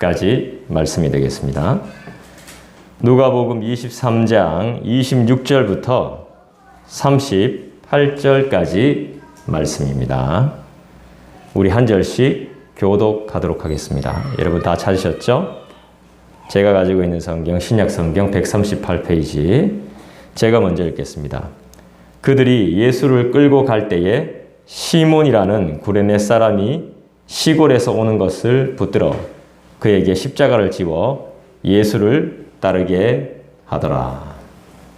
20절까지 말씀이 되겠습니다. 누가복음 23장 26절부터 38절까지 말씀입니다. 우리 한 절씩 교독하도록 하겠습니다. 여러분 다 찾으셨죠? 제가 가지고 있는 성경 신약성경 138페이지 제가 먼저 읽겠습니다. 그들이 예수를 끌고 갈 때에 시몬이라는 구레네 사람이 시골에서 오는 것을 붙들어 그에게 십자가를 지워 예수를 따르게 하더라.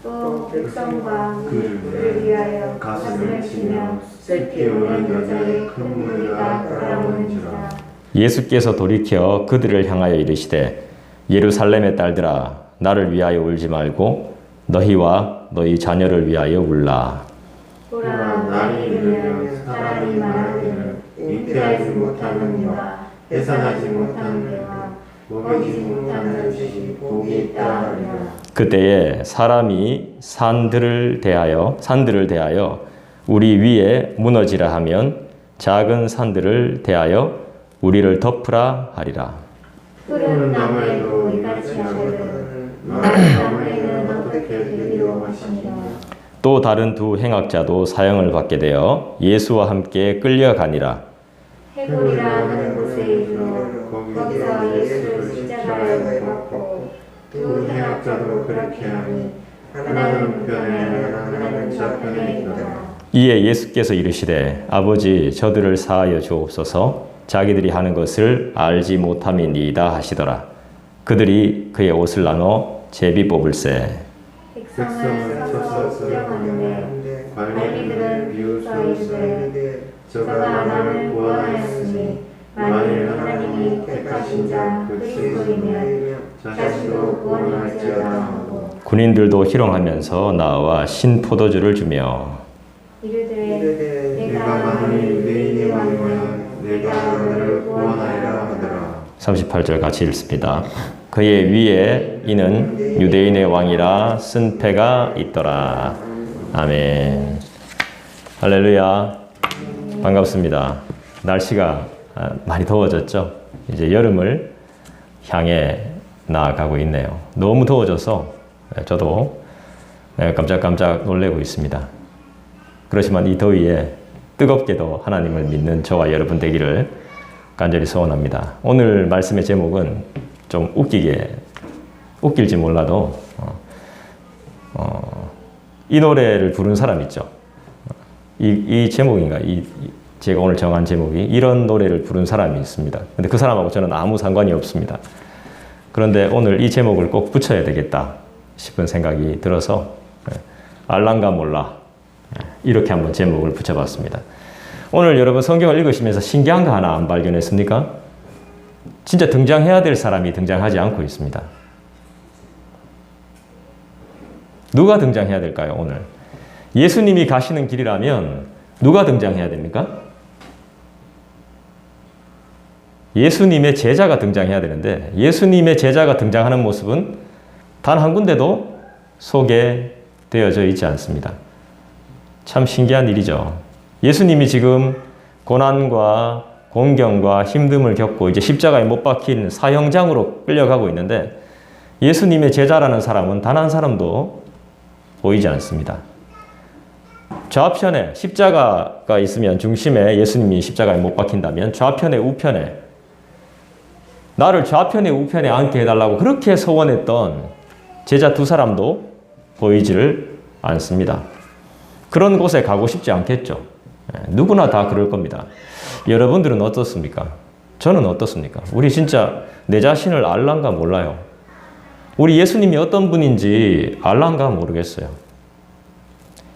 또 백성과 그를 위하여 가슴을 치며 새끼 우는 여자의 큰 무리가 따라오는지라. 예수께서 돌이켜 그들을 향하여 이르시되 예루살렘의 딸들아 나를 위하여 울지 말고 너희와 너희 자녀를 위하여 울라. 보라 날이 이르면 사람이 말하기를 잉태하지 못하는 이와 해산하지 못하는 이와 먹이지 못하는 것이 복이 있다 하리라. 그때에 사람이 산들을 대하여 우리 위에 무너지라 하면 작은 산들을 대하여 우리를 덮으라 하리라. 푸른 나무에도 이같이 하거든 마른 나무에는 어떻게 되리로 하시니라. 또 다른 두 행악자도 사형을 받게 되어 예수와 함께 끌려가니라. 해골이라 하는 곳에 이르러 거기서 예수를 십자가에 못 박고 두 행악자도 그렇게 하니 하나는 우편에 하나는 좌편에 있더라. 이에 예수께서 이르시되 아버지 저들을 사하여 주옵소서 자기들이 하는 것을 알지 못함이니이다 하시더라. 그들이 그의 옷을 나눠 제비 뽑을세. 백성을 서서 수령하는데 관리들은 비웃어 이르되 저가 나를 구원하였으니 만일 하나님이 택하신 자 그리스도이면 자신도 구원할지어다 하고 군인들도 희롱하면서 나와 신포도주를 주며 이르되 내가 만일 유대인의 왕이면 내가 너를 구원하리라 하더라. 38절 같이 읽습니다. 그의 위에 이는 유대인의 왕이라 쓴 패가 있더라. 아멘. 할렐루야. 반갑습니다. 날씨가 많이 더워졌죠? 이제 여름을 향해 나아가고 있네요. 너무 더워져서 저도 깜짝깜짝 놀래고 있습니다. 그렇지만 이 더위에 뜨겁게도 하나님을 믿는 저와 여러분 되기를 간절히 소원합니다. 오늘 말씀의 제목은 좀 웃길지 몰라도 이 노래를 부른 사람 있죠. 이 제목인가? 제가 오늘 정한 제목이 이런 노래를 부른 사람이 있습니다. 근데 그 사람하고 저는 아무 상관이 없습니다. 그런데 오늘 이 제목을 꼭 붙여야 되겠다 싶은 생각이 들어서 알랑가 몰라 이렇게 한번 제목을 붙여봤습니다. 오늘 여러분 성경을 읽으시면서 신기한 거 하나 안 발견했습니까? 진짜 등장해야 될 사람이 등장하지 않고 있습니다. 누가 등장해야 될까요, 오늘? 예수님이 가시는 길이라면 누가 등장해야 됩니까? 예수님의 제자가 등장해야 되는데 예수님의 제자가 등장하는 모습은 단 한 군데도 소개되어져 있지 않습니다. 참 신기한 일이죠. 예수님이 지금 고난과 공경과 힘듦을 겪고 이제 십자가에 못 박힌 사형장으로 끌려가고 있는데 예수님의 제자라는 사람은 단 한 사람도 보이지 않습니다. 좌편에 십자가가 있으면 중심에 예수님이 십자가에 못 박힌다면 좌편에 우편에 나를 좌편에 우편에 앉게 해달라고 그렇게 소원했던 제자 두 사람도 보이지를 않습니다. 그런 곳에 가고 싶지 않겠죠. 누구나 다 그럴 겁니다. 여러분들은 어떻습니까? 저는 어떻습니까? 우리 진짜 내 자신을 알란가 몰라요. 우리 예수님이 어떤 분인지 알란가 모르겠어요.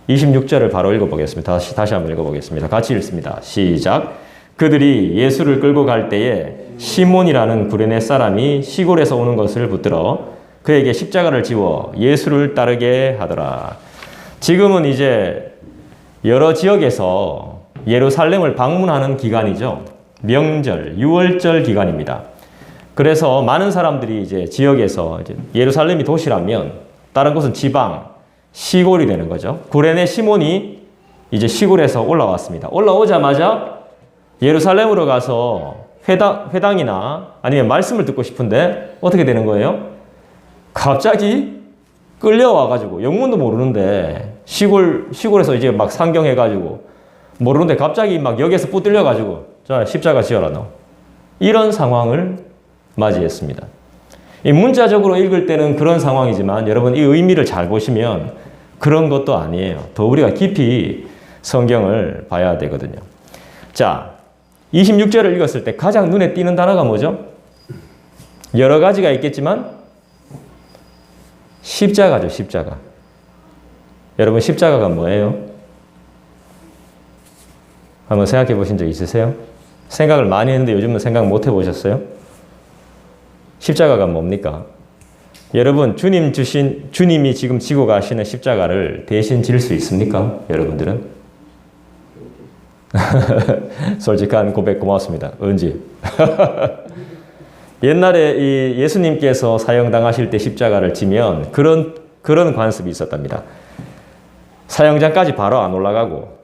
26절을 바로 읽어보겠습니다. 다시 한번 읽어보겠습니다. 같이 읽습니다. 시작. 그들이 예수를 끌고 갈 때에 시몬이라는 구레네 사람이 시골에서 오는 것을 붙들어 그에게 십자가를 지워 예수를 따르게 하더라. 지금은 이제 여러 지역에서 예루살렘을 방문하는 기간이죠. 명절, 유월절 기간입니다. 그래서 많은 사람들이 이제 지역에서 예루살렘이 도시라면 다른 곳은 지방, 시골이 되는 거죠. 구레네 시몬이 이제 시골에서 올라왔습니다. 올라오자마자 예루살렘으로 가서 회당이나 아니면 말씀을 듣고 싶은데 어떻게 되는 거예요? 갑자기 끌려와가지고 영문도 모르는데 시골에서 이제 막 상경해가지고 모르는데 갑자기 막 역에서 붙들려가지고 자 십자가 지어라 너. 이런 상황을 맞이했습니다. 이 문자적으로 읽을 때는 그런 상황이지만 여러분 이 의미를 잘 보시면 그런 것도 아니에요. 더 우리가 깊이 성경을 봐야 되거든요. 자, 26절을 읽었을 때 가장 눈에 띄는 단어가 뭐죠? 여러 가지가 있겠지만 십자가죠, 십자가. 여러분 십자가가 뭐예요? 한번 생각해 보신 적 있으세요? 생각을 많이 했는데 요즘은 생각 못 해보셨어요? 십자가가 뭡니까? 여러분 주님이 지금 지고 가시는 십자가를 대신 질 수 있습니까? 여러분들은? 솔직한 고백 고맙습니다. 은지. 옛날에 이 예수님께서 사형당하실 때 십자가를 지면 그런 관습이 있었답니다. 사형장까지 바로 안 올라가고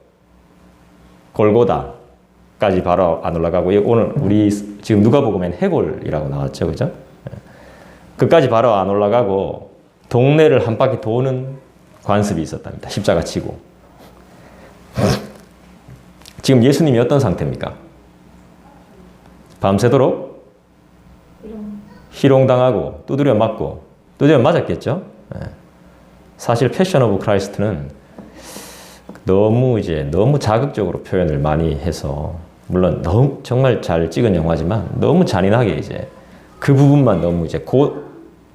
골고다까지 바로 안 올라가고 오늘 우리 지금 누가복음엔 해골이라고 나왔죠, 그죠? 그까지 바로 안 올라가고 동네를 한 바퀴 도는 관습이 있었답니다. 십자가 치고. 지금 예수님이 어떤 상태입니까? 밤새도록 희롱당하고 두드려 맞고 두드려 맞았겠죠? 사실 패션 오브 크라이스트는 너무 자극적으로 표현을 많이 해서 물론 너무 정말 잘 찍은 영화지만 너무 잔인하게 이제 그 부분만 너무 이제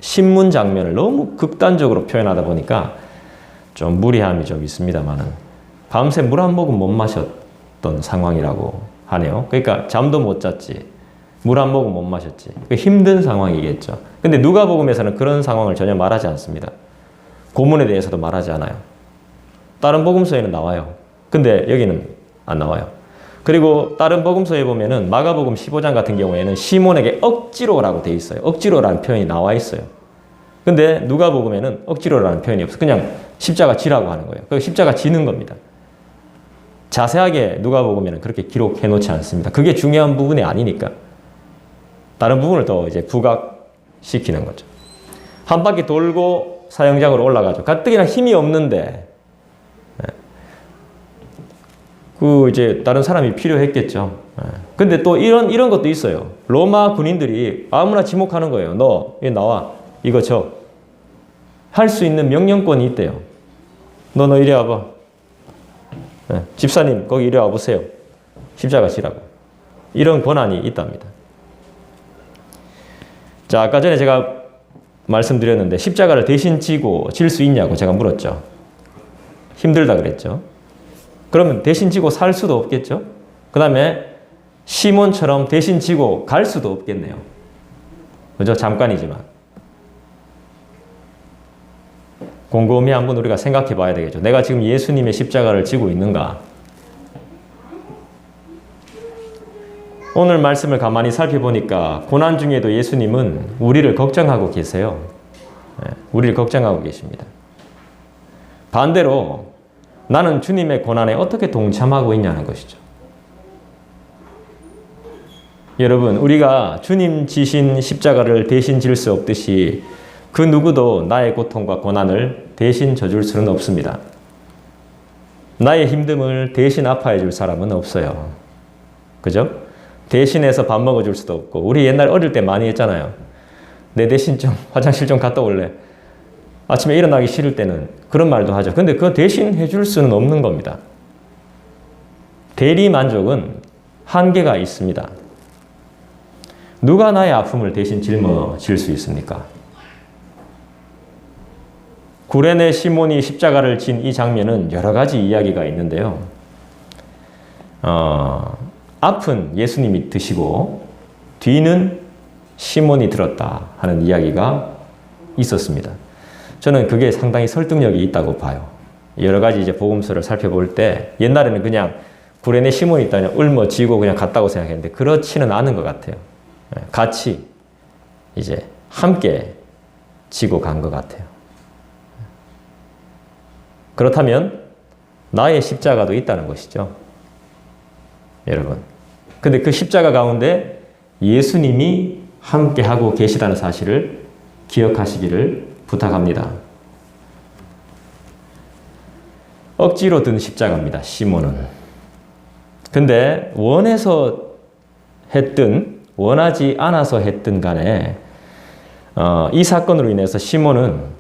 신문 장면을 너무 극단적으로 표현하다 보니까 좀 무리함이 좀 있습니다만은 밤새 물 한 모금 못 마셨던 상황이라고 하네요. 그러니까 잠도 못 잤지, 물 한 모금 못 마셨지. 힘든 상황이겠죠. 근데 누가복음에서는 그런 상황을 전혀 말하지 않습니다. 고문에 대해서도 말하지 않아요. 다른 복음서에는 나와요. 근데 여기는 안 나와요. 그리고 다른 복음서에 보면은 마가복음 15장 같은 경우에는 시몬에게 억지로라고 돼 있어요. 억지로라는 표현이 나와 있어요. 근데 누가복음에는 억지로라는 표현이 없어요. 그냥 십자가 지라고 하는 거예요. 그 십자가 지는 겁니다. 자세하게 누가복음에는 그렇게 기록해 놓지 않습니다. 그게 중요한 부분이 아니니까. 다른 부분을 더 이제 부각시키는 거죠. 한 바퀴 돌고 사형장으로 올라가죠. 가뜩이나 힘이 없는데 이제 다른 사람이 필요했겠죠. 근데 또 이런 것도 있어요. 로마 군인들이 아무나 지목하는 거예요. 너, 여기 나와. 이거 할 수 있는 명령권이 있대요. 너 이리 와봐. 집사님, 거기 이리 와보세요. 십자가 지라고. 이런 권한이 있답니다. 자, 아까 전에 제가 말씀드렸는데 십자가를 대신 지고 질 수 있냐고 제가 물었죠. 힘들다 그랬죠. 그러면 대신 지고 살 수도 없겠죠? 그 다음에 시몬처럼 대신 지고 갈 수도 없겠네요. 그죠? 잠깐이지만. 곰곰이 한번 우리가 생각해 봐야 되겠죠. 내가 지금 예수님의 십자가를 지고 있는가? 오늘 말씀을 가만히 살펴보니까 고난 중에도 예수님은 우리를 걱정하고 계세요. 우리를 걱정하고 계십니다. 반대로 나는 주님의 고난에 어떻게 동참하고 있냐는 것이죠. 여러분, 우리가 주님 지신 십자가를 대신 질 수 없듯이 그 누구도 나의 고통과 고난을 대신 져줄 수는 없습니다. 나의 힘듦을 대신 아파해 줄 사람은 없어요. 그죠? 대신해서 밥 먹어줄 수도 없고, 우리 옛날 어릴 때 많이 했잖아요. 내 대신 좀 화장실 좀 갔다 올래. 아침에 일어나기 싫을 때는 그런 말도 하죠. 근데 그거 대신 해줄 수는 없는 겁니다. 대리 만족은 한계가 있습니다. 누가 나의 아픔을 대신 짊어질 수 있습니까? 구레네 시몬이 십자가를 진 이 장면은 여러 가지 이야기가 있는데요. 앞은 예수님이 드시고 뒤는 시몬이 들었다 하는 이야기가 있었습니다. 저는 그게 상당히 설득력이 있다고 봐요. 여러 가지 이제 복음서를 살펴볼 때 옛날에는 그냥 구레네 시몬이 있다면 울머지고 그냥 갔다고 생각했는데 그렇지는 않은 것 같아요. 같이 이제 함께 지고 간 것 같아요. 그렇다면 나의 십자가도 있다는 것이죠. 여러분. 근데 그 십자가 가운데 예수님이 함께하고 계시다는 사실을 기억하시기를 부탁합니다. 억지로 든 십자가입니다. 시몬은. 근데 원해서 했든 원하지 않아서 했든 간에 이 사건으로 인해서 시몬은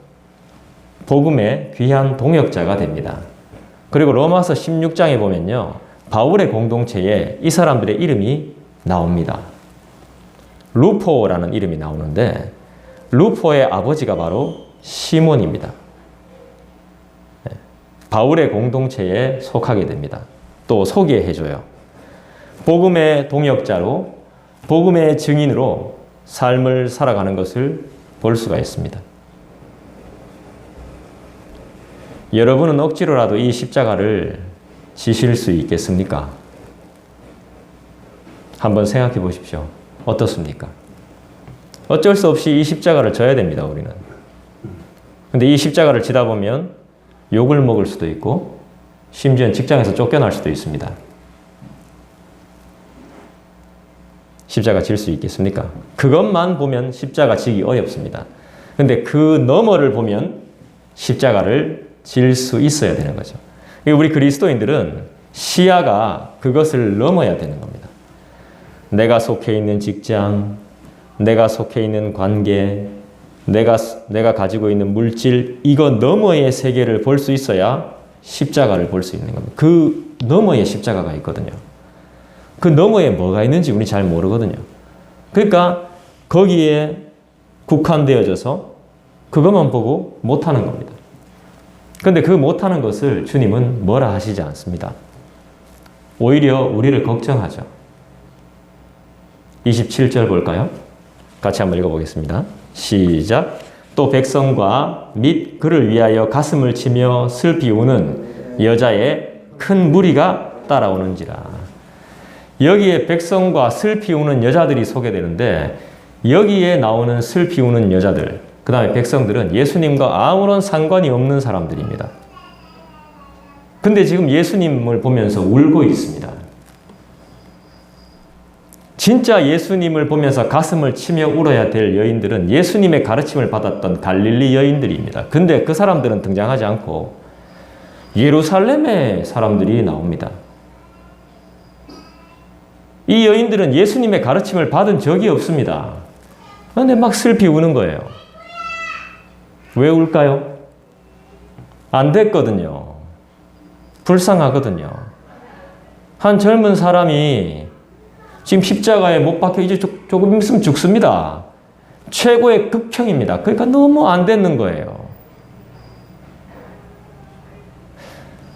복음의 귀한 동역자가 됩니다. 그리고 로마서 16장에 보면요. 바울의 공동체에 이 사람들의 이름이 나옵니다. 루포라는 이름이 나오는데 루포의 아버지가 바로 시몬입니다. 바울의 공동체에 속하게 됩니다. 또 소개해줘요. 복음의 동역자로 복음의 증인으로 삶을 살아가는 것을 볼 수가 있습니다. 여러분은 억지로라도 이 십자가를 지실 수 있겠습니까? 한번 생각해 보십시오. 어떻습니까? 어쩔 수 없이 이 십자가를 져야 됩니다, 우리는. 근데 이 십자가를 지다 보면 욕을 먹을 수도 있고 심지어는 직장에서 쫓겨날 수도 있습니다. 십자가 질 수 있겠습니까? 그것만 보면 십자가 지기 어렵습니다. 근데 그 너머를 보면 십자가를 질 수 있어야 되는 거죠. 우리 그리스도인들은 시야가 그것을 넘어야 되는 겁니다. 내가 속해 있는 직장, 내가 속해 있는 관계, 내가 가지고 있는 물질, 이거 너머의 세계를 볼 수 있어야 십자가를 볼 수 있는 겁니다. 그 너머에 십자가가 있거든요. 그 너머에 뭐가 있는지 우리 잘 모르거든요. 그러니까 거기에 국한되어져서 그것만 보고 못하는 겁니다. 그런데 그 못하는 것을 주님은 뭐라 하시지 않습니다. 오히려 우리를 걱정하죠. 27절 볼까요? 같이 한번 읽어보겠습니다. 시작. 또 백성과 및 그를 위하여 가슴을 치며 슬피 우는 여자의 큰 무리가 따라오는지라. 여기에 백성과 슬피 우는 여자들이 소개되는데 여기에 나오는 슬피 우는 여자들, 그 다음에 백성들은 예수님과 아무런 상관이 없는 사람들입니다. 근데 지금 예수님을 보면서 울고 있습니다. 진짜 예수님을 보면서 가슴을 치며 울어야 될 여인들은 예수님의 가르침을 받았던 갈릴리 여인들입니다. 근데 그 사람들은 등장하지 않고 예루살렘의 사람들이 나옵니다. 이 여인들은 예수님의 가르침을 받은 적이 없습니다. 그런데 막 슬피 우는 거예요. 왜 울까요? 안 됐거든요. 불쌍하거든요. 한 젊은 사람이 지금 십자가에 못 박혀 이제 조금 있으면 죽습니다. 최고의 극형입니다. 그러니까 너무 안 되는 거예요.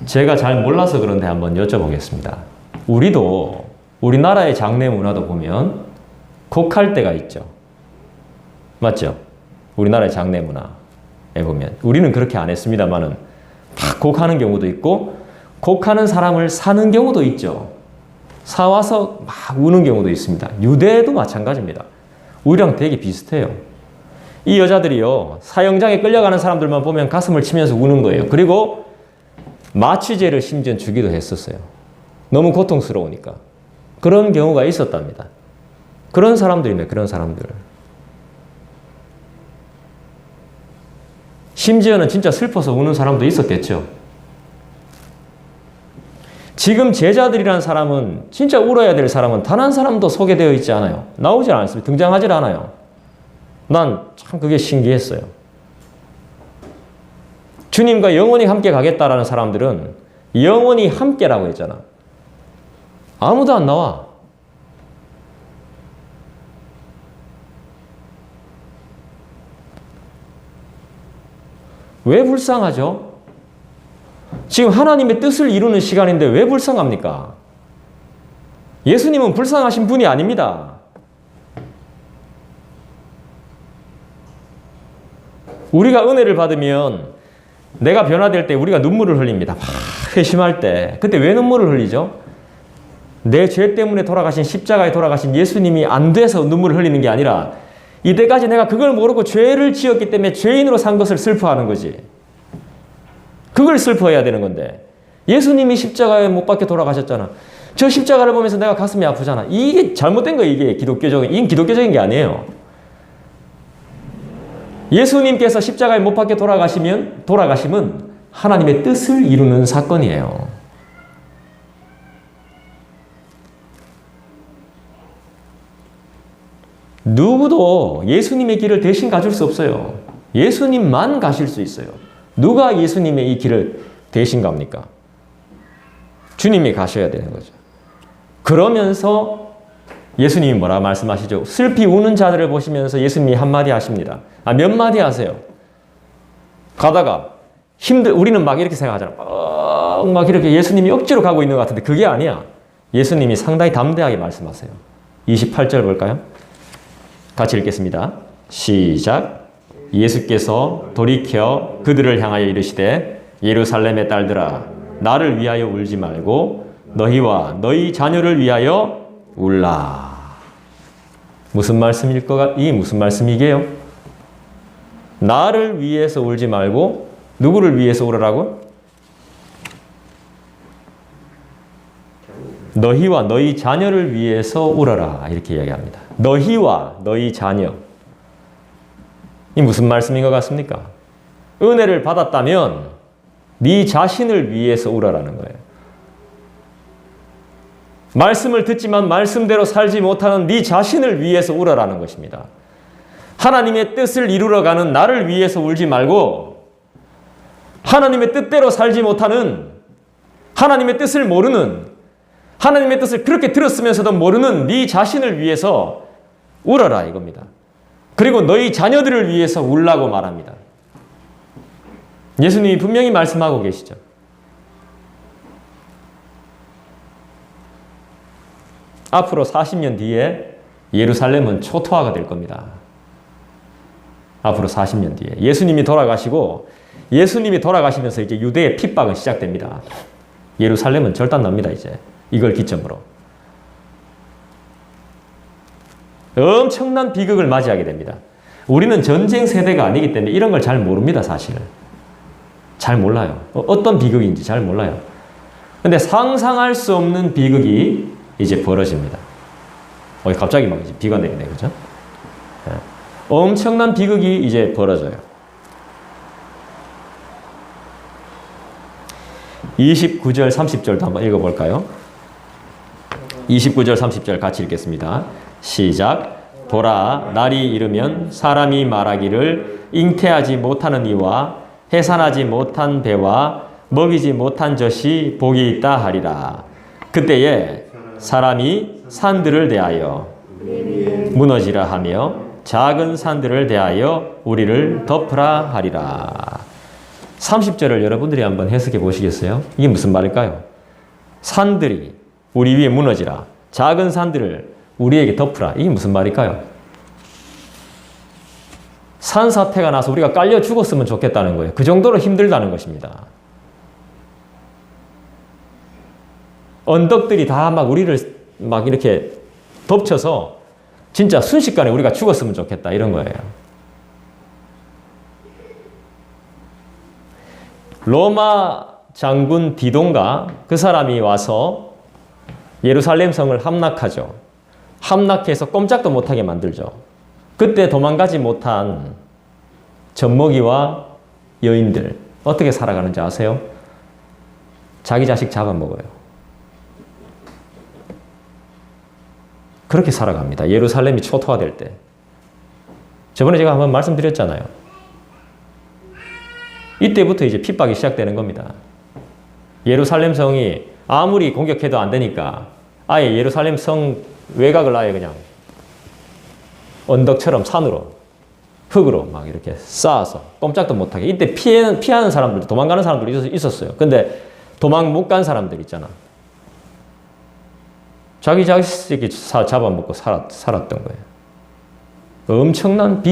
제가 잘 몰라서 그런데 한번 여쭤보겠습니다. 우리도 우리나라의 장례 문화도 보면 곡할 때가 있죠. 맞죠? 우리나라의 장례 문화에 보면 우리는 그렇게 안 했습니다만은 막 곡하는 경우도 있고 곡하는 사람을 사는 경우도 있죠. 사와서 막 우는 경우도 있습니다. 유대도 마찬가지입니다. 우리랑 되게 비슷해요. 이 여자들이요, 사형장에 끌려가는 사람들만 보면 가슴을 치면서 우는 거예요. 그리고 마취제를 심지어 주기도 했었어요. 너무 고통스러우니까. 그런 경우가 있었답니다. 그런 사람들입니다. 그런 사람들. 심지어는 진짜 슬퍼서 우는 사람도 있었겠죠. 지금 제자들이라는 사람은, 진짜 울어야 될 사람은 단 한 사람도 소개되어 있지 않아요. 나오질 않습니다. 등장하질 않아요. 난 참 그게 신기했어요. 주님과 영원히 함께 가겠다라는 사람들은 영원히 함께라고 했잖아. 아무도 안 나와. 왜 불쌍하죠? 지금 하나님의 뜻을 이루는 시간인데 왜 불쌍합니까? 예수님은 불쌍하신 분이 아닙니다. 우리가 은혜를 받으면 내가 변화될 때 우리가 눈물을 흘립니다. 막 회심할 때. 그때 왜 눈물을 흘리죠? 내 죄 때문에 돌아가신 십자가에 돌아가신 예수님이 안 돼서 눈물을 흘리는 게 아니라 이때까지 내가 그걸 모르고 죄를 지었기 때문에 죄인으로 산 것을 슬퍼하는 거지. 그걸 슬퍼해야 되는 건데 예수님이 십자가에 못 박혀 돌아가셨잖아. 저 십자가를 보면서 내가 가슴이 아프잖아. 이게 잘못된 거예요. 이게 기독교적인 게 아니에요. 예수님께서 십자가에 못 박혀 돌아가시면 하나님의 뜻을 이루는 사건이에요. 누구도 예수님의 길을 대신 가줄 수 없어요. 예수님만 가실 수 있어요. 누가 예수님의 이 길을 대신 갑니까? 주님이 가셔야 되는 거죠. 그러면서 예수님이 뭐라 말씀하시죠? 슬피 우는 자들을 보시면서 예수님이 한마디 하십니다. 몇 마디 하세요? 가다가 우리는 막 이렇게 생각하잖아. 막 이렇게 예수님이 억지로 가고 있는 것 같은데 그게 아니야. 예수님이 상당히 담대하게 말씀하세요. 28절 볼까요? 같이 읽겠습니다. 시작. 예수께서 돌이켜 그들을 향하여 이르시되 예루살렘의 딸들아 나를 위하여 울지 말고 너희와 너희 자녀를 위하여 울라. 무슨 말씀일 이게 무슨 말씀이게요? 나를 위해서 울지 말고 누구를 위해서 울으라고? 너희와 너희 자녀를 위해서 울어라. 이렇게 이야기합니다. 너희와 너희 자녀. 이 무슨 말씀인 것 같습니까? 은혜를 받았다면 네 자신을 위해서 울어라는 거예요. 말씀을 듣지만 말씀대로 살지 못하는 네 자신을 위해서 울어라는 것입니다. 하나님의 뜻을 이루러가는 나를 위해서 울지 말고 하나님의 뜻대로 살지 못하는 하나님의 뜻을 모르는 하나님의 뜻을 그렇게 들었으면서도 모르는 네 자신을 위해서 울어라 이겁니다. 그리고 너희 자녀들을 위해서 울라고 말합니다. 예수님이 분명히 말씀하고 계시죠. 앞으로 40년 뒤에 예루살렘은 초토화가 될 겁니다. 앞으로 40년 뒤에 예수님이 돌아가시면서 이제 유대의 핍박은 시작됩니다. 예루살렘은 절단납니다. 이제 이걸 기점으로 엄청난 비극을 맞이하게 됩니다. 우리는 전쟁 세대가 아니기 때문에 이런 걸 잘 모릅니다. 사실은 잘 몰라요. 어떤 비극인지 잘 몰라요. 근데 상상할 수 없는 비극이 이제 벌어집니다. 갑자기 막 이제 비가 내리네, 그죠? 네. 엄청난 비극이 이제 벌어져요. 29절, 30절도 한번 읽어볼까요? 29절, 30절 같이 읽겠습니다. 시작. 보라, 날이 이르면 사람이 말하기를 잉태하지 못하는 이와 해산하지 못한 배와 먹이지 못한 젖이 복이 있다 하리라. 그때에 사람이 산들을 대하여 무너지라 하며 작은 산들을 대하여 우리를 덮으라 하리라. 30절을 여러분들이 한번 해석해 보시겠어요? 이게 무슨 말일까요? 산들이 우리 위에 무너지라. 작은 산들을 우리에게 덮으라. 이게 무슨 말일까요? 산사태가 나서 우리가 깔려 죽었으면 좋겠다는 거예요. 그 정도로 힘들다는 것입니다. 언덕들이 다 막 우리를 막 이렇게 덮쳐서 진짜 순식간에 우리가 죽었으면 좋겠다. 이런 거예요. 로마 장군 디돈가 그 사람이 와서 예루살렘 성을 함락하죠. 함락해서 꼼짝도 못하게 만들죠. 그때 도망가지 못한 젖먹이와 여인들 어떻게 살아가는지 아세요? 자기 자식 잡아먹어요. 그렇게 살아갑니다. 예루살렘이 초토화될 때. 저번에 제가 한번 말씀드렸잖아요. 이때부터 이제 핍박이 시작되는 겁니다. 예루살렘 성이 아무리 공격해도 안 되니까 아예 예루살렘 성 외곽을 아예 그냥 언덕처럼 산으로 흙으로 막 이렇게 쌓아서 꼼짝도 못하게. 이때 피하는 사람들도 도망가는 사람들도 있었어요. 근데 도망 못 간 사람들 있잖아. 자기 자식이 잡아먹고 살았던 거예요. 엄청난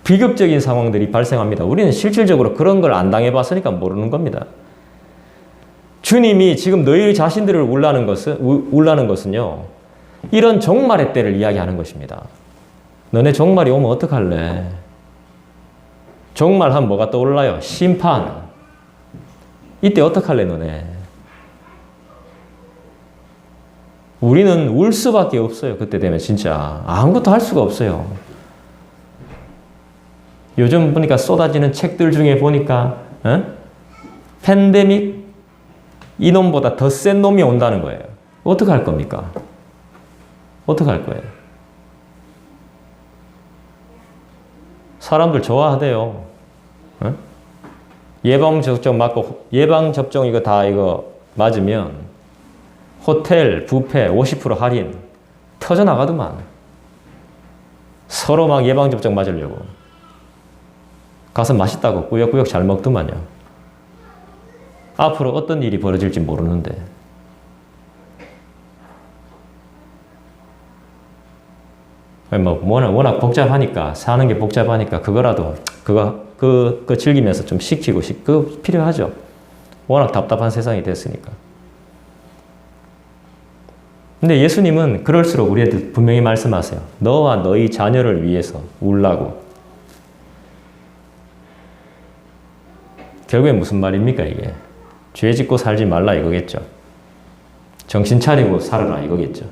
비극적인 상황들이 발생합니다. 우리는 실질적으로 그런 걸 안 당해봤으니까 모르는 겁니다. 주님이 지금 너희 자신들을 울라는 것은요, 이런 종말의 때를 이야기하는 것입니다. 너네 종말이 오면 어떡할래? 종말하면 뭐가 떠올라요? 심판. 이때 어떡할래, 너네? 우리는 울 수밖에 없어요. 그때 되면 진짜 아무것도 할 수가 없어요. 요즘 보니까 쏟아지는 책들 중에 보니까 팬데믹 이놈보다 더 센 놈이 온다는 거예요. 어떻게 할 겁니까? 어떻게 할 거예요? 사람들 좋아하대요. 예방접종 맞고 예방접종 이거 다 이거 맞으면 호텔 뷔페 50% 할인 터져나가더만. 서로 막 예방접종 맞으려고 가서 맛있다고 꾸역꾸역 잘 먹더만요. 앞으로 어떤 일이 벌어질지 모르는데 뭐 워낙 복잡하니까 사는 게 복잡하니까 그거라도 그거 즐기면서 좀 시키고 그거 필요하죠. 워낙 답답한 세상이 됐으니까. 근데 예수님은 그럴수록 우리한테 분명히 말씀하세요. 너와 너희 자녀를 위해서 울라고. 결국엔 무슨 말입니까 이게? 죄 짓고 살지 말라 이거겠죠. 정신 차리고 살아라 이거겠죠.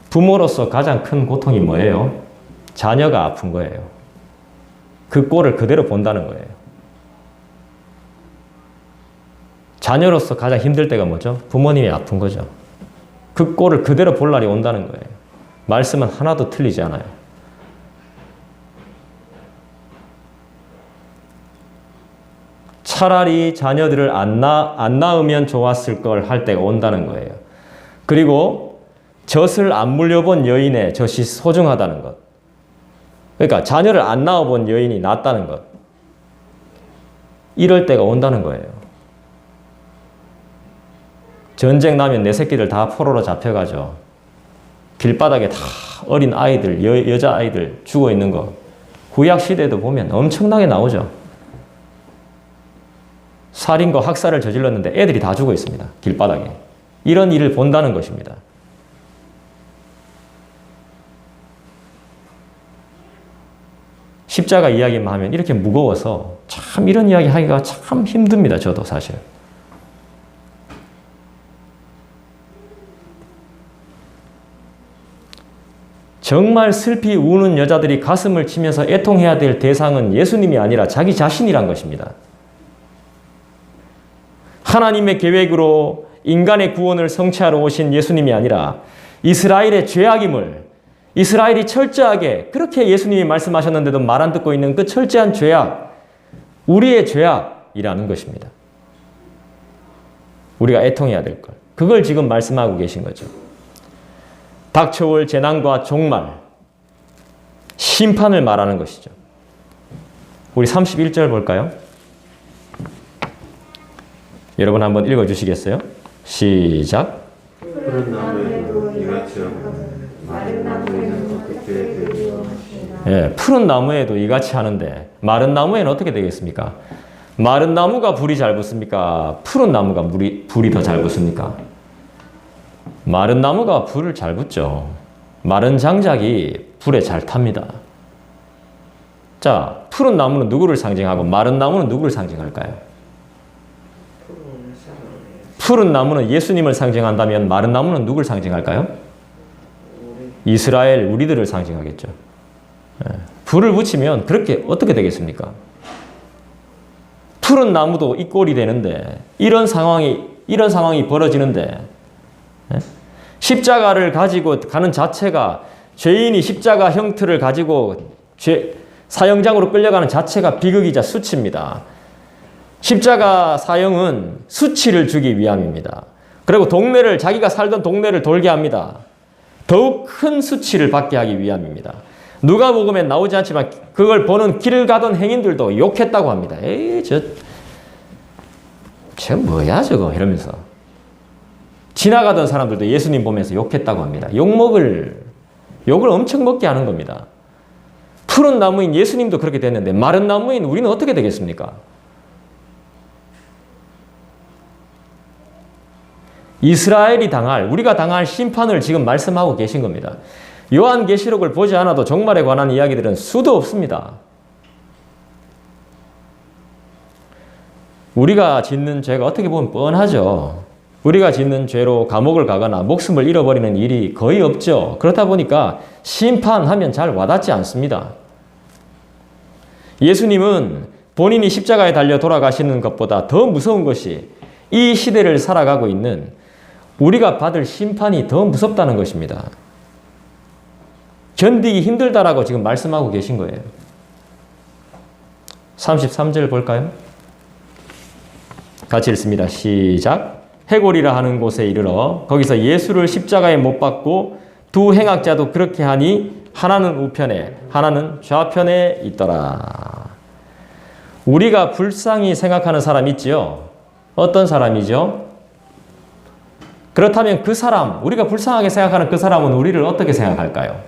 부모로서 가장 큰 고통이 뭐예요? 자녀가 아픈 거예요. 그 꼴을 그대로 본다는 거예요. 자녀로서 가장 힘들 때가 뭐죠? 부모님이 아픈 거죠. 그 꼴을 그대로 볼 날이 온다는 거예요. 말씀은 하나도 틀리지 않아요. 차라리 자녀들을 안 낳으면 좋았을 걸 할 때가 온다는 거예요. 그리고 젖을 안 물려본 여인의 젖이 소중하다는 것. 그러니까 자녀를 안 낳아본 여인이 낫다는 것. 이럴 때가 온다는 거예요. 전쟁 나면 내 새끼들 다 포로로 잡혀가죠. 길바닥에 다 어린 아이들, 여자아이들 죽어 있는 거. 구약 시대도 보면 엄청나게 나오죠. 살인과 학살을 저질렀는데 애들이 다 죽어 있습니다. 길바닥에. 이런 일을 본다는 것입니다. 십자가 이야기만 하면 이렇게 무거워서 참 이런 이야기 하기가 참 힘듭니다. 저도 사실. 정말 슬피 우는 여자들이 가슴을 치면서 애통해야 될 대상은 예수님이 아니라 자기 자신이란 것입니다. 하나님의 계획으로 인간의 구원을 성취하러 오신 예수님이 아니라 이스라엘의 죄악임을 이스라엘이 철저하게 그렇게 예수님이 말씀하셨는데도 말 안 듣고 있는 그 철저한 죄악, 우리의 죄악이라는 것입니다. 우리가 애통해야 될 것. 그걸 지금 말씀하고 계신 거죠. 닥쳐올 재난과 종말, 심판을 말하는 것이죠. 우리 31절 볼까요? 여러분 한번 읽어주시겠어요? 시작. 푸른 나무에도 이같이 하고 마른 나무에는 어떻게 되리요 하시나. 예, 푸른 나무에도 이같이 하는데 마른 나무에는 어떻게 되겠습니까? 마른 나무가 불이 잘 붙습니까? 푸른 나무가 불이 더 잘 붙습니까? 마른 나무가 불을 잘 붙죠. 마른 장작이 불에 잘 탑니다. 자, 푸른 나무는 누구를 상징하고 마른 나무는 누구를 상징할까요? 푸른 나무는 예수님을 상징한다면 마른 나무는 누구를 상징할까요? 이스라엘, 우리들을 상징하겠죠. 불을 붙이면 그렇게 어떻게 되겠습니까? 푸른 나무도 이 꼴이 되는데 이런 상황이 벌어지는데 십자가를 가지고 가는 자체가 죄인이 십자가 형틀을 가지고 사형장으로 끌려가는 자체가 비극이자 수치입니다. 십자가 사형은 수치를 주기 위함입니다. 그리고 자기가 살던 동네를 돌게 합니다. 더욱 큰 수치를 받게 하기 위함입니다. 누가복음에 나오지 않지만 그걸 보는 길을 가던 행인들도 욕했다고 합니다. 에이, 저 뭐야 저거 이러면서. 지나가던 사람들도 예수님 보면서 욕했다고 합니다. 욕을 엄청 먹게 하는 겁니다. 푸른 나무인 예수님도 그렇게 됐는데 마른 나무인 우리는 어떻게 되겠습니까? 우리가 당할 심판을 지금 말씀하고 계신 겁니다. 요한계시록을 보지 않아도 종말에 관한 이야기들은 수도 없습니다. 우리가 짓는 죄가 어떻게 보면 뻔하죠. 우리가 짓는 죄로 감옥을 가거나 목숨을 잃어버리는 일이 거의 없죠. 그렇다 보니까 심판하면 잘 와닿지 않습니다. 예수님은 본인이 십자가에 달려 돌아가시는 것보다 더 무서운 것이 이 시대를 살아가고 있는 우리가 받을 심판이 더 무섭다는 것입니다. 견디기 힘들다라고 지금 말씀하고 계신 거예요. 33절 볼까요? 같이 읽습니다. 시작. 해골이라 하는 곳에 이르러 거기서 예수를 십자가에 못 박고 두 행악자도 그렇게 하니 하나는 우편에 하나는 좌편에 있더라. 우리가 불쌍히 생각하는 사람 있지요? 어떤 사람이죠? 그렇다면 그 사람, 우리가 불쌍하게 생각하는 그 사람은 우리를 어떻게 생각할까요?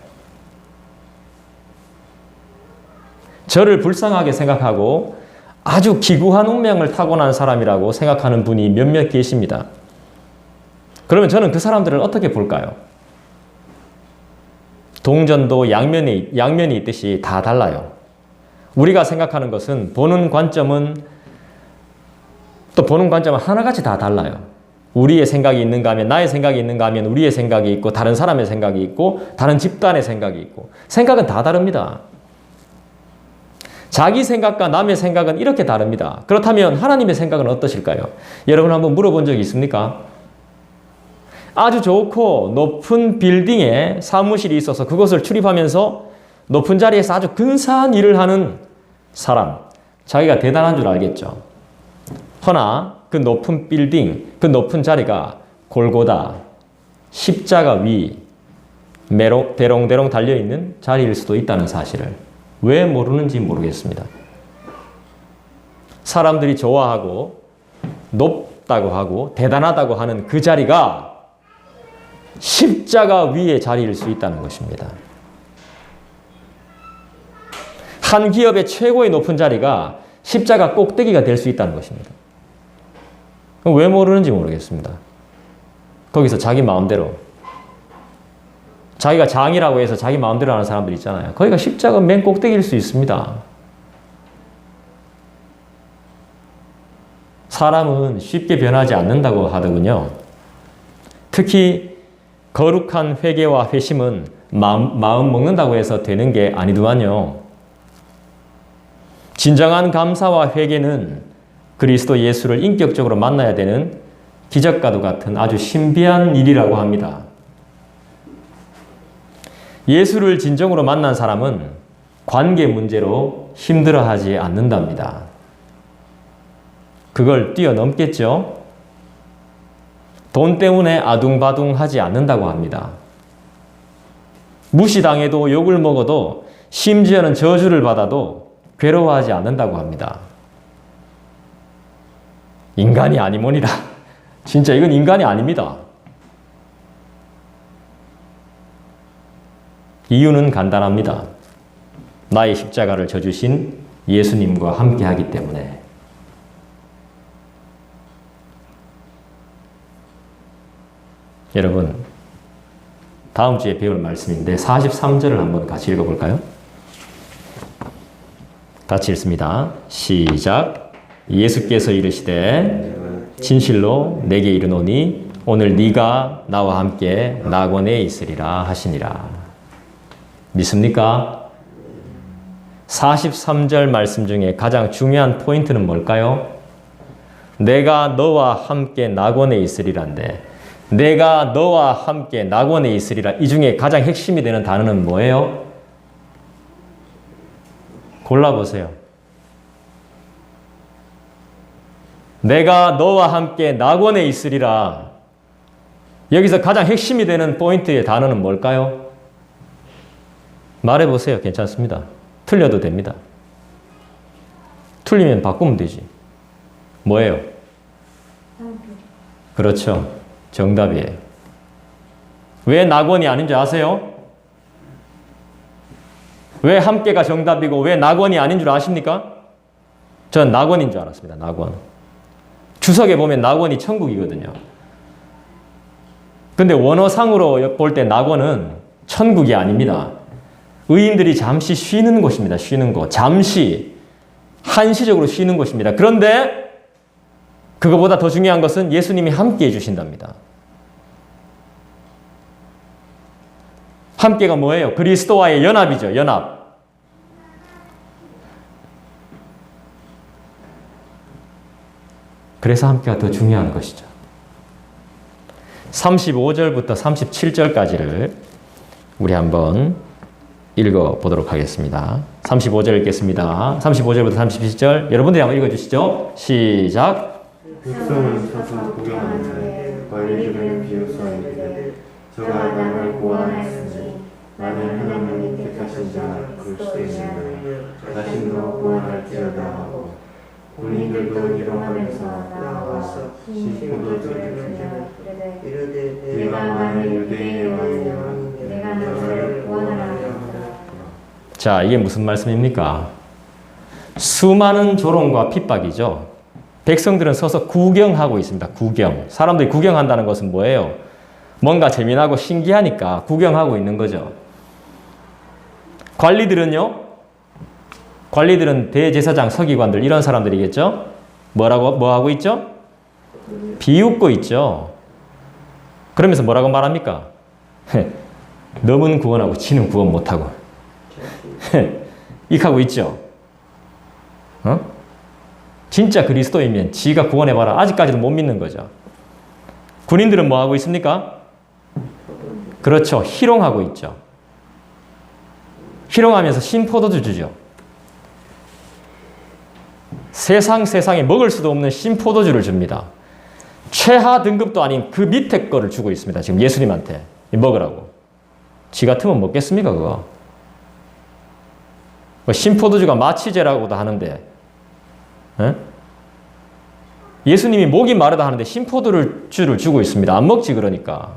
저를 불쌍하게 생각하고 아주 기구한 운명을 타고난 사람이라고 생각하는 분이 몇몇 계십니다. 그러면 저는 그 사람들을 어떻게 볼까요? 동전도 양면이 있듯이 다 달라요. 우리가 생각하는 것은 보는 관점은 하나같이 다 달라요. 우리의 생각이 있는가 하면, 나의 생각이 있는가 하면 우리의 생각이 있고, 다른 사람의 생각이 있고, 다른 집단의 생각이 있고, 생각은 다 다릅니다. 자기 생각과 남의 생각은 이렇게 다릅니다. 그렇다면 하나님의 생각은 어떠실까요? 여러분 한번 물어본 적이 있습니까? 아주 좋고 높은 빌딩에 사무실이 있어서 그것을 출입하면서 높은 자리에서 아주 근사한 일을 하는 사람, 자기가 대단한 줄 알겠죠. 허나 그 높은 빌딩, 그 높은 자리가 골고다, 십자가 위, 대롱대롱 달려있는 자리일 수도 있다는 사실을 왜 모르는지 모르겠습니다. 사람들이 좋아하고 높다고 하고 대단하다고 하는 그 자리가 십자가 위의 자리일 수 있다는 것입니다. 한 기업의 최고의 높은 자리가 십자가 꼭대기가 될 수 있다는 것입니다. 왜 모르는지 모르겠습니다. 거기서 자기 마음대로, 자기가 장이라고 해서 자기 마음대로 하는 사람들 있잖아요. 거기가 십자가 맨 꼭대기일 수 있습니다. 사람은 쉽게 변하지 않는다고 하더군요. 특히 거룩한 회개와 회심은 마음 먹는다고 해서 되는 게 아니더만요. 진정한 감사와 회개는 그리스도 예수를 인격적으로 만나야 되는 기적과도 같은 아주 신비한 일이라고 합니다. 예수를 진정으로 만난 사람은 관계 문제로 힘들어하지 않는답니다. 그걸 뛰어넘겠죠? 돈 때문에 아둥바둥하지 않는다고 합니다. 무시당해도 욕을 먹어도 심지어는 저주를 받아도 괴로워하지 않는다고 합니다. 인간이 아니모니라. 진짜 이건 인간이 아닙니다. 이유는 간단합니다. 나의 십자가를 져주신 예수님과 함께하기 때문에. 여러분, 다음 주에 배울 말씀인데 43절을 한번 같이 읽어볼까요? 같이 읽습니다. 시작. 예수께서 이르시되 진실로 내게 이르노니 오늘 네가 나와 함께 낙원에 있으리라 하시니라. 믿습니까? 43절 말씀 중에 가장 중요한 포인트는 뭘까요? 내가 너와 함께 낙원에 있으리란데, 내가 너와 함께 낙원에 있으리라, 이 중에 가장 핵심이 되는 단어는 뭐예요? 골라보세요. 내가 너와 함께 낙원에 있으리라. 여기서 가장 핵심이 되는 포인트의 단어는 뭘까요? 말해보세요. 괜찮습니다. 틀려도 됩니다. 틀리면 바꾸면 되지. 뭐예요? 그렇죠. 정답이에요. 왜 낙원이 아닌 줄 아세요? 왜 함께가 정답이고 왜 낙원이 아닌 줄 아십니까? 전 낙원인 줄 알았습니다. 낙원. 주석에 보면 낙원이 천국이거든요. 근데 원어상으로 볼 때 낙원은 천국이 아닙니다. 의인들이 잠시 쉬는 곳입니다. 쉬는 곳. 잠시, 한시적으로 쉬는 곳입니다. 그런데 그거보다 더 중요한 것은 예수님이 함께 해주신답니다. 함께가 뭐예요? 그리스도와의 연합이죠. 연합. 그래서 함께가 더 중요한 것이죠. 35절부터 37절까지를 우리 한번 읽어보도록 하겠습니다. 35절 읽겠습니다. 35절부터 37절 여러분들이 한번 읽어주시죠. 시작. 백성은 서서 구경하는데 관리들은 비웃어이르되 저가 나를 구원하였으니 나는 하나님이 택하신 자 그리스도이시니 자신도 구원할지어다 하고 군인들도 희롱하면서 나와서 신포도주를 이르되 내가 만일 유대인의 왕이면 내가 너를 구원하라 하였다. 자, 이게 무슨 말씀입니까? 수많은 조롱과 핍박이죠. 백성들은 서서 구경하고 있습니다. 구경. 사람들이 구경한다는 것은 뭐예요? 뭔가 재미나고 신기하니까 구경하고 있는 거죠. 관리들은 대제사장, 서기관들 이런 사람들이겠죠? 뭐 하고 있죠? 비웃고 있죠. 그러면서 뭐라고 말합니까? 너는 구원하고 지는 구원 못하고 이렇게 있죠. 진짜 그리스도이면 지가 구원해봐라. 아직까지도 못 믿는 거죠. 군인들은 뭐 하고 있습니까? 그렇죠. 희롱하고 있죠. 희롱하면서 신포도주 주죠. 세상에 먹을 수도 없는 신포도주를 줍니다. 최하 등급도 아닌 그 밑에 거를 주고 있습니다. 지금 예수님한테 먹으라고. 지 같으면 먹겠습니까 그거? 신포도주가 마취제라고도 하는데 예수님이 목이 마르다 하는데 신포도주를 주고 있습니다. 안 먹지 그러니까.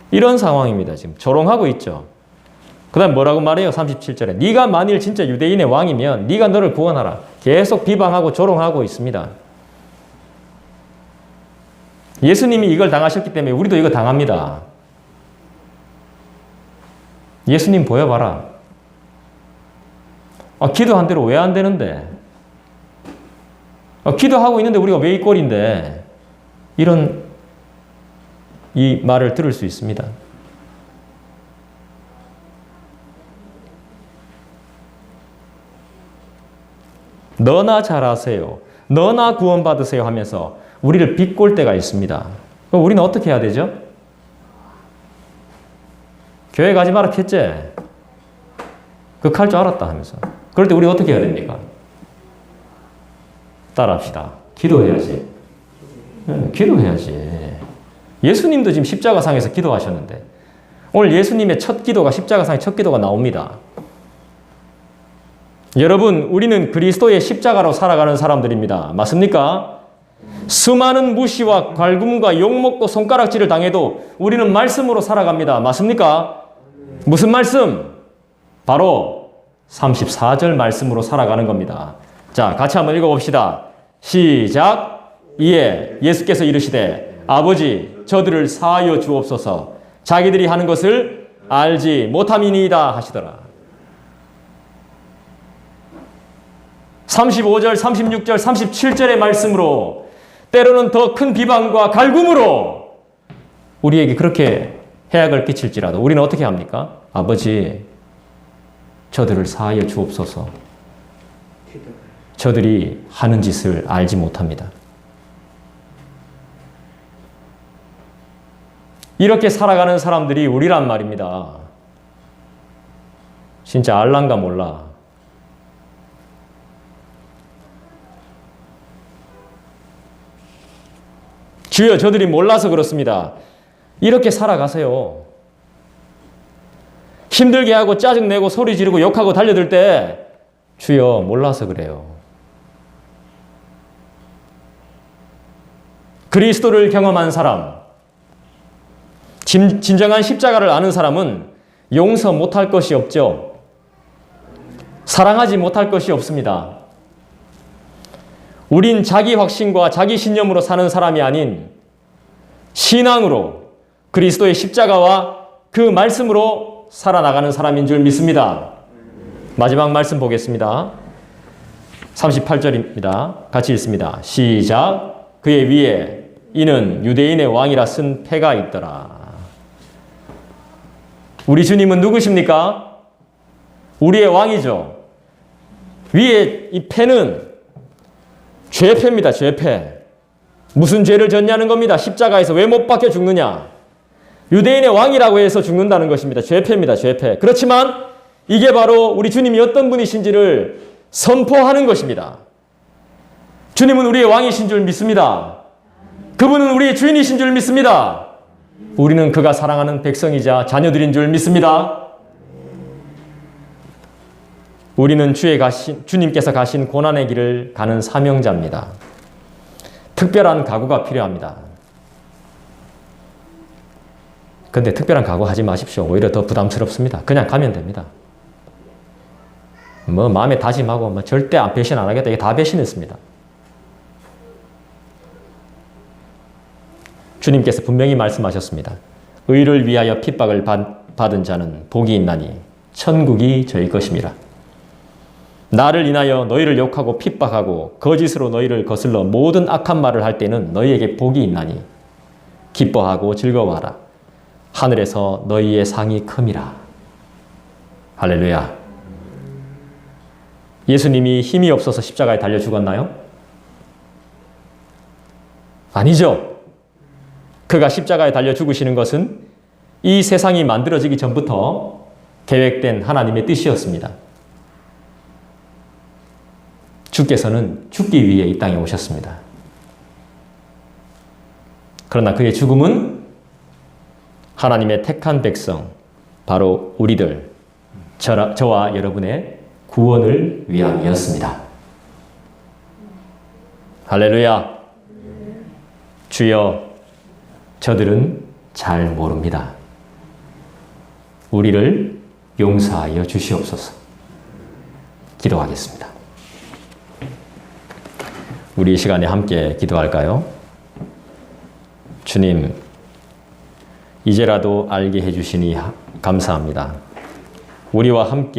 이런 상황입니다. 지금 조롱하고 있죠. 그 다음 뭐라고 말해요? 37절에 네가 만일 진짜 유대인의 왕이면 네가 너를 구원하라. 계속 비방하고 조롱하고 있습니다. 예수님이 이걸 당하셨기 때문에 우리도 이거 당합니다. 예수님 보여봐라. 기도한 대로 왜 안 되는데? 기도하고 있는데 우리가 왜 이 꼴인데? 이 말을 들을 수 있습니다. 너나 잘하세요. 너나 구원받으세요 하면서 우리를 비꼴 때가 있습니다. 그럼 우리는 어떻게 해야 되죠? 교회 가지 마라 했지? 그할 줄 알았다 하면서. 그럴 때 우리 어떻게 해야 됩니까? 따라합시다. 기도해야지. 기도해야지. 예수님도 지금 십자가상에서 기도하셨는데 오늘 예수님의 첫 기도가 십자가상의 첫 기도가 나옵니다. 여러분, 우리는 그리스도의 십자가로 살아가는 사람들입니다. 맞습니까? 수많은 무시와 갈굼과 욕먹고 손가락질을 당해도 우리는 말씀으로 살아갑니다. 맞습니까? 무슨 말씀? 바로 34절 말씀으로 살아가는 겁니다. 자, 같이 한번 읽어봅시다. 시작. 이에 예수께서 이르시되 아버지 저들을 사하여 주옵소서. 자기들이 하는 것을 알지 못함이니이다 하시더라. 35절, 36절, 37절의 말씀으로 때로는 더 큰 비방과 갈굼으로 우리에게 그렇게 해악을 끼칠지라도 우리는 어떻게 합니까? 아버지 저들을 사하여 주옵소서. 저들이 하는 짓을 알지 못합니다. 이렇게 살아가는 사람들이 우리란 말입니다. 진짜 알란가 몰라. 주여 저들이 몰라서 그렇습니다. 이렇게 살아가세요. 힘들게 하고 짜증내고 소리 지르고 욕하고 달려들 때 주여 몰라서 그래요. 그리스도를 경험한 사람, 진정한 십자가를 아는 사람은 용서 못할 것이 없죠. 사랑하지 못할 것이 없습니다. 우린 자기 확신과 자기 신념으로 사는 사람이 아닌 신앙으로 그리스도의 십자가와 그 말씀으로 살아나가는 사람인 줄 믿습니다. 마지막 말씀 보겠습니다. 38절입니다. 같이 읽습니다. 시작. 그의 위에 이는 유대인의 왕이라 쓴 패가 있더라. 우리 주님은 누구십니까? 우리의 왕이죠. 위에 이 패는 죄패입니다. 죄패. 무슨 죄를 졌냐는 겁니다. 십자가에서 왜 못 박혀 죽느냐? 유대인의 왕이라고 해서 죽는다는 것입니다. 죄패입니다. 죄패. 그렇지만 이게 바로 우리 주님이 어떤 분이신지를 선포하는 것입니다. 주님은 우리의 왕이신 줄 믿습니다. 그분은 우리의 주인이신 줄 믿습니다. 우리는 그가 사랑하는 백성이자 자녀들인 줄 믿습니다. 우리는 주님께서 가신 고난의 길을 가는 사명자입니다. 특별한 각오가 필요합니다. 근데 특별한 각오 하지 마십시오. 오히려 더 부담스럽습니다. 그냥 가면 됩니다. 마음에 다짐하고 절대 배신 안 하겠다. 이게 다 배신했습니다. 주님께서 분명히 말씀하셨습니다. 의를 위하여 핍박을 받은 자는 복이 있나니 천국이 저희 것임이라. 나를 인하여 너희를 욕하고 핍박하고 거짓으로 너희를 거슬러 모든 악한 말을 할 때는 너희에게 복이 있나니 기뻐하고 즐거워하라. 하늘에서 너희의 상이 큼이라. 할렐루야. 예수님이 힘이 없어서 십자가에 달려 죽었나요? 아니죠. 그가 십자가에 달려 죽으시는 것은 이 세상이 만들어지기 전부터 계획된 하나님의 뜻이었습니다. 주께서는 죽기 위해 이 땅에 오셨습니다. 그러나 그의 죽음은 하나님의 택한 백성, 바로 우리들, 저와 여러분의 구원을 위함이었습니다. 할렐루야. 주여, 저들은 잘 모릅니다. 우리를 용서하여 주시옵소서. 기도하겠습니다. 우리 이 시간에 함께 기도할까요? 주님, 이제라도 알게 해주시니 감사합니다. 우리와 함께